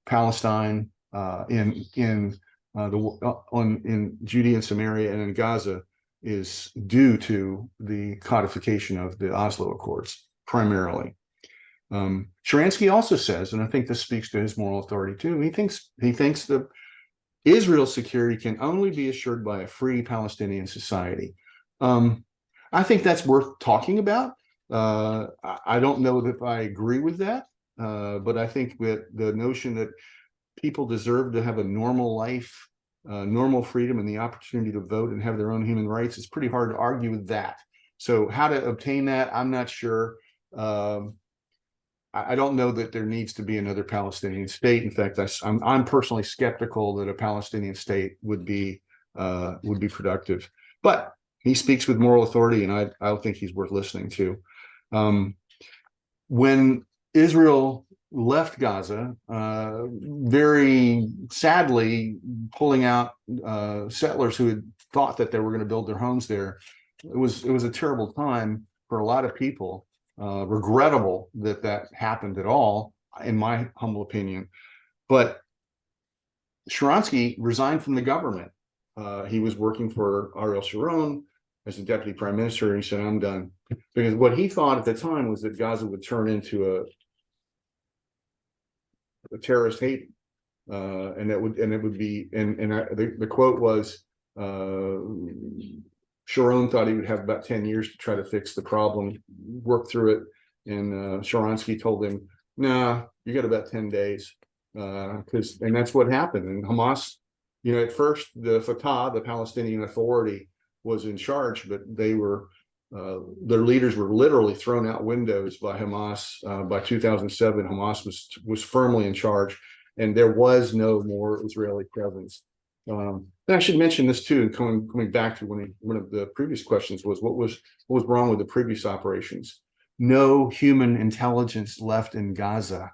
Palestine, in Judea and Samaria and in Gaza is due to the codification of the Oslo Accords, primarily. Sharansky also says, and I think this speaks to his moral authority too, he thinks that Israel's security can only be assured by a free Palestinian society. I think that's worth talking about. I don't know if I agree with that, but I think that the notion that people deserve to have a normal life, normal freedom, and the opportunity to vote and have their own human rights, is pretty hard to argue with that. So how to obtain that, I'm not sure. I don't know that there needs to be another Palestinian state. In fact, I'm personally skeptical that a Palestinian state would be productive. But he speaks with moral authority, and I think he's worth listening to. When Israel left Gaza, very sadly pulling out settlers who had thought that they were going to build their homes there, it was a terrible time for a lot of people. Regrettable that happened at all, in my humble opinion. But Sharansky resigned from the government. He was working for Ariel Sharon as the deputy prime minister, and he said, "I'm done," because what he thought at the time was that Gaza would turn into a terrorist haven, and it would be. The quote was, Sharon thought he would have about 10 years to try to fix the problem, work through it. And Sharansky told him, "Nah, you got about 10 days." And that's what happened. And Hamas, at first the Fatah, the Palestinian Authority, was in charge, but their leaders were literally thrown out windows by Hamas. By 2007, Hamas was firmly in charge, and there was no more Israeli presence. And I should mention this too, and coming back to one of the previous questions was what was wrong with the previous operations? No human intelligence left in Gaza,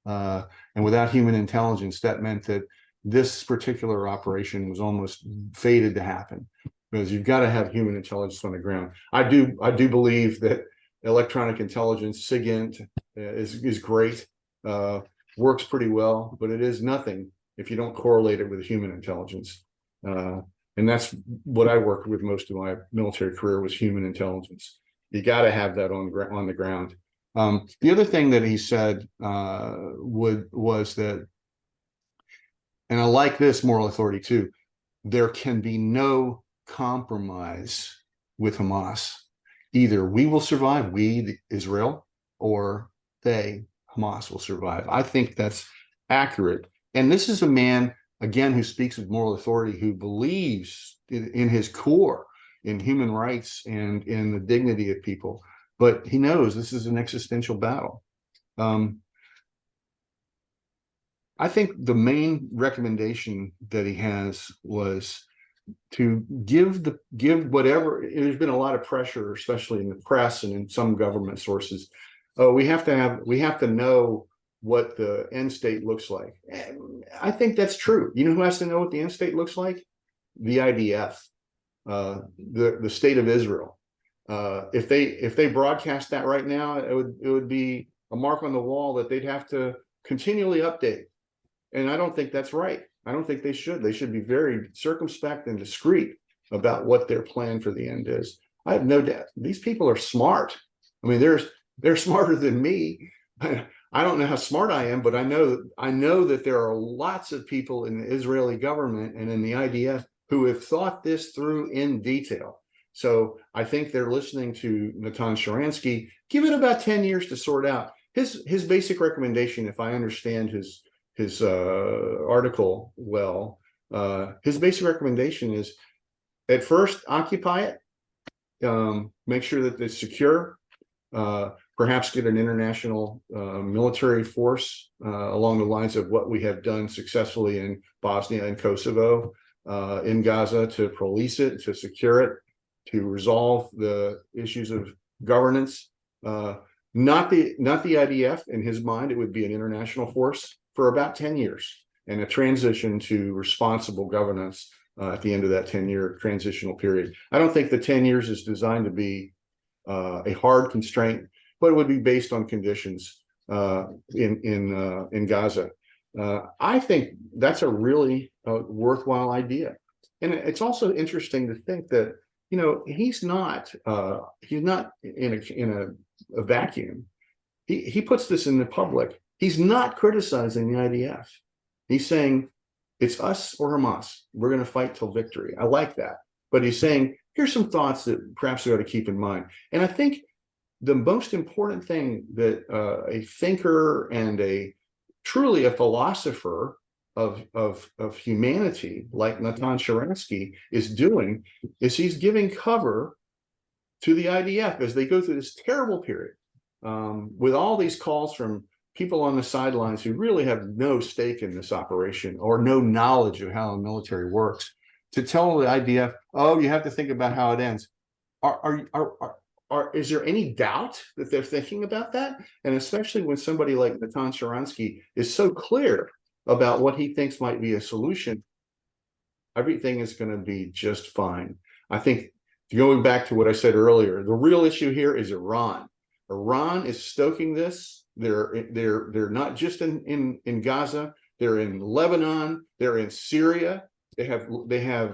and without human intelligence, that meant that this particular operation was almost fated to happen, because you've got to have human intelligence on the ground. I do believe that electronic intelligence, SIGINT, is great, works pretty well, but it is nothing if you don't correlate it with human intelligence. And that's what I worked with most of my military career, was human intelligence. You got to have that on the ground. The other thing that he said was that, and I like this moral authority too, there can be no compromise with Hamas. Either we will survive, Israel, or they, Hamas, will survive. I think that's accurate. And this is a man, again, who speaks with moral authority, who believes in his core in human rights and in the dignity of people. But he knows this is an existential battle. I think the main recommendation that he has was to give whatever. There's been a lot of pressure, especially in the press and in some government sources. We have to know what the end state looks like. And I think that's true. You know who has to know what the end state looks like? The IDF, the state of Israel. If they broadcast that right now, it would be a mark on the wall that they'd have to continually update. And I don't think that's right. I don't think they should. They should be very circumspect and discreet about what their plan for the end is. I have no doubt these people are smart. I mean, they're smarter than me. I don't know how smart I am, but I know that there are lots of people in the Israeli government and in the IDF who have thought this through in detail. So I think they're listening to Natan Sharansky. Give it about 10 years to sort out. His basic recommendation, if I understand his article well, his basic recommendation is, at first, occupy it, make sure that it's secure, perhaps get an international military force along the lines of what we have done successfully in Bosnia and Kosovo, in Gaza, to police it, to secure it, to resolve the issues of governance. Not the IDF. In his mind, it would be an international force for about 10 years, and a transition to responsible governance at the end of that 10-year transitional period. I don't think the 10 years is designed to be a hard constraint, but it would be based on conditions in Gaza. I think that's a really worthwhile idea, and it's also interesting to think that he's not in a vacuum. He puts this in the public. He's not criticizing the IDF. He's saying it's us or Hamas. We're going to fight till victory. I like that. But he's saying here's some thoughts that perhaps we ought to keep in mind. And I think the most important thing that a thinker and truly a philosopher of humanity like Natan Sharansky is doing is he's giving cover to the IDF as they go through this terrible period with all these calls from people on the sidelines who really have no stake in this operation or no knowledge of how the military works, to tell the IDF, oh, you have to think about how it ends. Is there any doubt that they're thinking about that? And especially when somebody like Natan Sharansky is so clear about what he thinks might be a solution, everything is going to be just fine. I think, going back to what I said earlier, the real issue here is Iran. Iran is stoking this. They're not just in Gaza. They're in Lebanon. They're in Syria. They have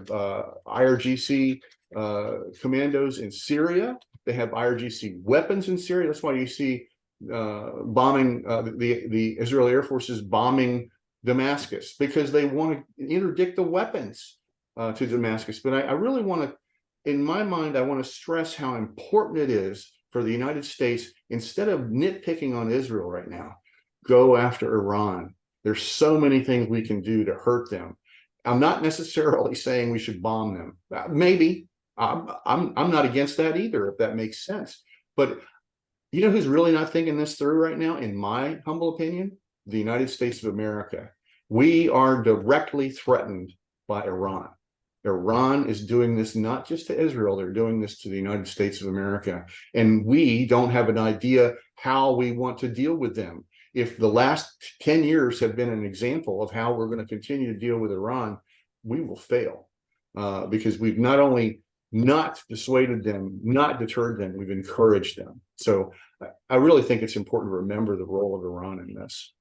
IRGC commandos in Syria. They have IRGC weapons in Syria. That's why you see bombing the Israeli Air Force is bombing Damascus, because they want to interdict the weapons to Damascus. But I really want to, in my mind, I want to stress how important it is for the United States, instead of nitpicking on Israel right now, go after Iran. There's so many things we can do to hurt them. I'm not necessarily saying we should bomb them. Maybe. I'm not against that either, if that makes sense. But you know who's really not thinking this through right now, in my humble opinion? The United States of America. We are directly threatened by Iran. Iran is doing this not just to Israel, they're doing this to the United States of America. And we don't have an idea how we want to deal with them. If the last 10 years have been an example of how we're going to continue to deal with Iran, we will fail because we've not only not dissuaded them, not deterred them, we've encouraged them. So I really think it's important to remember the role of Iran in this.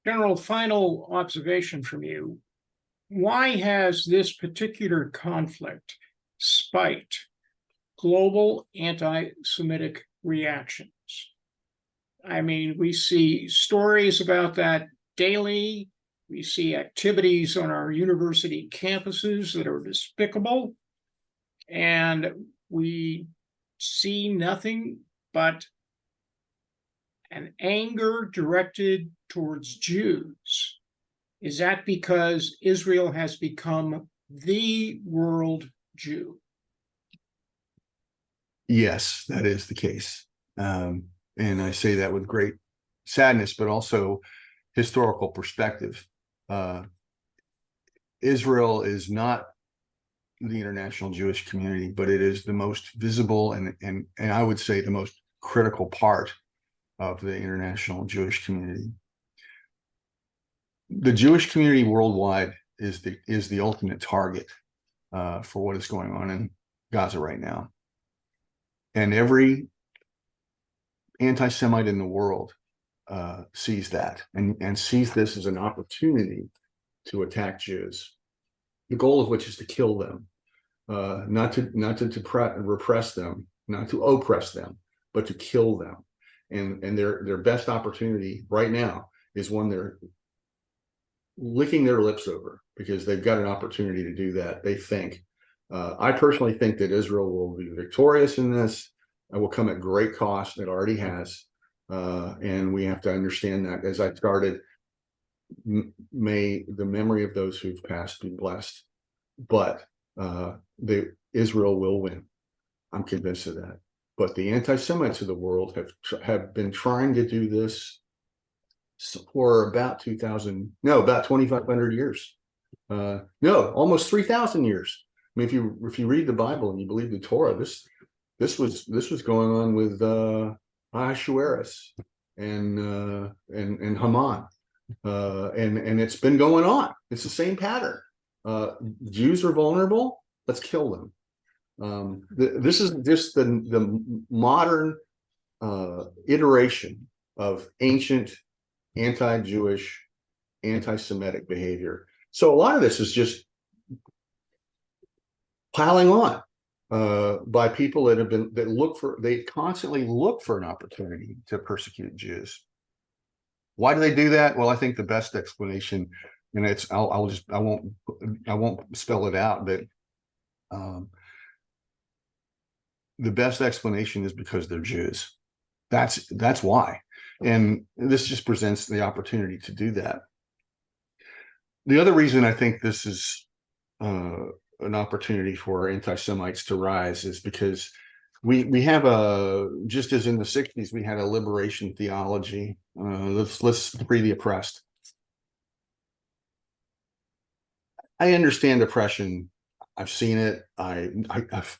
General, final observation from you. Why has this particular conflict spiked global anti-Semitic reactions? I mean, we see stories about that daily. We see activities on our university campuses that are despicable. And we see nothing but an anger directed towards Jews. Is that because Israel has become the world Jew? Yes, that is the case. And I say that with great sadness, but also historical perspective. Israel is not the international Jewish community, but it is the most visible and I would say the most critical part of the international Jewish community. The Jewish community worldwide is the ultimate target for what is going on in Gaza right now. And every anti-Semite in the world sees that and sees this as an opportunity to attack Jews, the goal of which is to kill them, not to repress them, not to oppress them, but to kill them. And their best opportunity right now is one they're licking their lips over, because they've got an opportunity to do that, they think. I personally think that Israel will be victorious in this. It will come at great cost. It already has. And we have to understand that. As I started, may the memory of those who've passed be blessed. But Israel will win. I'm convinced of that. But the anti-Semites of the world have been trying to do this for about 2,500 years. No, almost 3,000 years. I mean, if you read the Bible and you believe the Torah, this was going on with Ahasuerus and Haman, and it's been going on. It's the same pattern. Jews are vulnerable. Let's kill them. This is just the modern iteration of ancient anti-Jewish, anti-Semitic behavior. So a lot of this is just piling on by people they constantly look for an opportunity to persecute Jews. Why do they do that? Well, I think the best explanation, and I won't spell it out, but The best explanation is because they're Jews. That's why. And this just presents the opportunity to do that. The other reason I think this is an opportunity for anti-Semites to rise is because we have just as in the 60s, we had a liberation theology. Let's free the oppressed. I understand oppression. I've seen it. I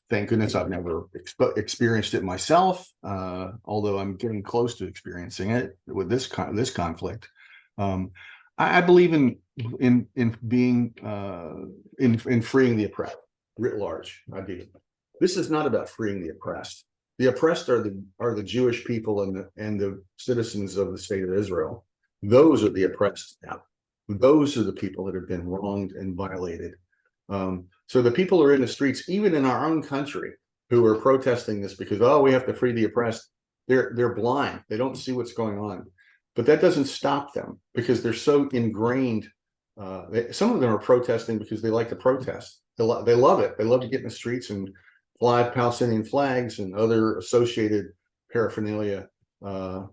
thank goodness I've never experienced it myself, although I'm getting close to experiencing it with this conflict. I believe in being in freeing the oppressed writ large. I do. This is not about freeing the oppressed. The oppressed are the Jewish people and the citizens of the state of Israel. Those are the oppressed now. Those are the people that have been wronged and violated. So the people who are in the streets, even in our own country, who are protesting this because, oh, we have to free the oppressed, they're blind. They don't see what's going on. But that doesn't stop them because they're so ingrained. Some of them are protesting because they like to protest. They love it. They love to get in the streets and fly Palestinian flags and other associated paraphernalia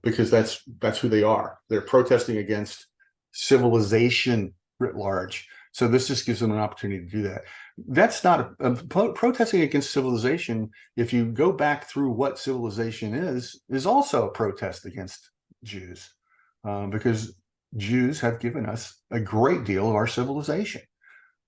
because that's who they are. They're protesting against civilization writ large. So this just gives them an opportunity to do that. That's not protesting against civilization. If you go back through what civilization is also a protest against Jews, because Jews have given us a great deal of our civilization.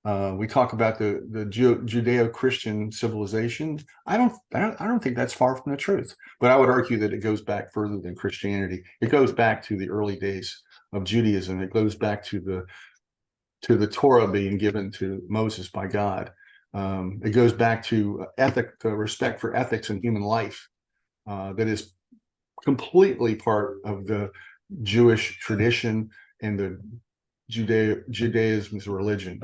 We talk about the Judeo-Christian civilization. I don't think that's far from the truth. But I would argue that it goes back further than Christianity. It goes back to the early days of Judaism. It goes back to the Torah being given to Moses by God. It goes back to respect for ethics and human life that is completely part of the Jewish tradition and the Judaism's religion.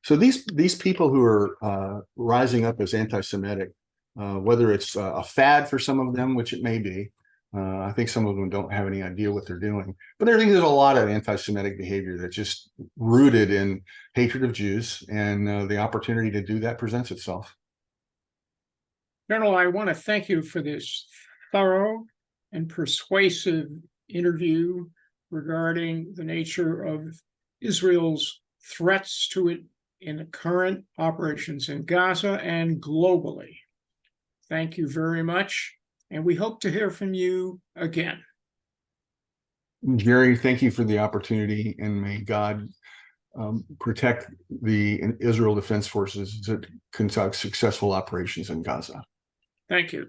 So these people who are rising up as anti-Semitic, whether it's a fad for some of them, which it may be, I think some of them don't have any idea what they're doing. But I think there's a lot of anti-Semitic behavior that's just rooted in hatred of Jews, and the opportunity to do that presents itself. General, I want to thank you for this thorough and persuasive interview regarding the nature of Israel's threats to it in the current operations in Gaza and globally. Thank you very much. And we hope to hear from you again. Jerry, thank you for the opportunity, and may God protect the Israel Defense Forces that conduct successful operations in Gaza. Thank you.